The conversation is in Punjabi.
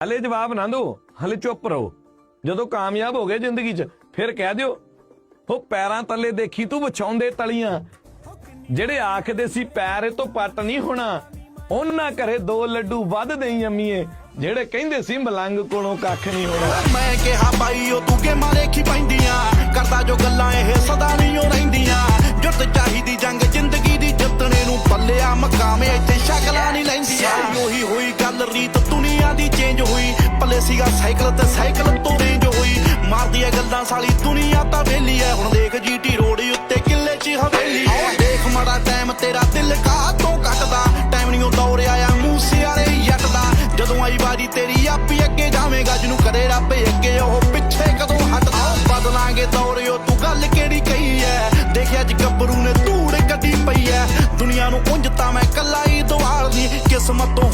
ਹਲੇ ਜਵਾਬ ਨਾ ਦਿਓ, ਹਲੇ ਚੁੱਪ ਰਹੋ। ਜਦੋਂ ਕਾਮਯਾਬ ਹੋ ਗਏ ਜ਼ਿੰਦਗੀ 'ਚ ਫਿਰ ਕਹਿ ਦਿਓ ਉਹ ਪੈਰਾਂ ਤਲੇ ਦੇਖੀ ਤੂੰ ਵਿਛਾਉਂਦੇ ਤਲੀਆਂ। ਜਿਹੜੇ ਆਖਦੇ ਸੀ ਪੈਰ ਇਹ ਤੋਂ ਪੱਟ ਨਹੀਂ ਹੋਣਾ, ਉਹਨਾਂ ਘਰੇ 2 ਲੱਡੂ ਵੱਧ ਦੇਈ ਅੰਮੀਏ। ਜਿਹੜੇ ਕਹਿੰਦੇ ਸੀ ਮਲੰਗ ਕੋਲੋਂ ਕੱਖ ਨਹੀਂ ਹੋਣਾ। ਮੈਂ ਕਿਹਾ ਬਾਈ ਉਹ ਤੂੰ ਕੇ ਮਾਰੇ ਕੀ ਪੈਂਦੀਆਂ, ਕਰਦਾ ਜੋ ਗੱਲਾਂ ਇਹ ਸਦਾ ਨਹੀਂ ਹੋ ਰਹਿੰਦੀਆਂ। ਜੁੱਤ ਚਾਹੀਦੀ ਜੰਗ ਜ਼ਿੰਦਗੀ ਦੀ ਜਿੱਤਣੇ ਨੂੰ, ਪੱਲਿਆ ਮਕਾਮ ਇੱਥੇ ਸ਼ਕਲਾਂ ਨਹੀਂ ਲੈਂਦੀਆਂ। ਉਹੀ ਹੋਈ ਗੱਲ ਰੀਤ ਦੁਨੀਆ ਦੀ ਚੇਂਜ ਹੋਈ, ਪੱਲੇ ਸੀਗਾ ਸਾਈਕਲ ਤੇ ਸਾਈਕਲ ਤੋਂ ਰੇਂਜ ਹੋਈ। ਮਾਰਦੀ ਐ ਗੱਲਾਂ ਸਾਲੀ ਦੁਨੀਆ ਤਾਂ ਵੇਲੀ ਐ, ਹੁਣ ਦੇਖ ਜੀਟੀ ਰੋਡ ਉੱਤੇ ਕਿੱਲੇ 'ਚ ਹਵੇਲੀ ਐ। ਦੇਖ ਮਾੜਾ ਟਾਈਮ ਤੇਰਾ ਦਿਲ ਕਾਹਤੋਂ ਕੱਟਦਾ, ਟਾਈਮ ਨਹੀਂ ਉਹ ਦੌਰ ਆਇਆ ਮੂਸੇ ਵਾਲੇ ਜੱਟ ਦਾ। ਜਦੋਂ ਆਈ ਵਾਰੀ ਤੇਰੀ ਆਪੀ ਅੱਗੇ ਜਾਵੇਂਗਾ, ਜਿਹਨੂੰ ਕਰੇ ਰੱਬ ਅੱਗੇ ਉਹ ਪਿੱਛੇ ਕਦੋਂ ਹਟਦਾ। ਬਦਲਾਂਗੇ ਦੌਰ ਉਹ ਤੂੰ ਗੱਲ ਕਿਹੜੀ ਕਹੀ ਐ, ਦੇਖਿਆ ਅੱਜ ਗੱਭਰੂ ਨੇ ਧੂੜ ਕੱਢੀ ਪਈ ਐ। ਦੁਨੀਆ ਨੂੰ ਉਂਝ ਤਾਂ ਮੈਂ ਕੱਲਾ ਹੀ ਦਵਾਲਦੀ, ਕਿਸਮਤ ਤੋਂ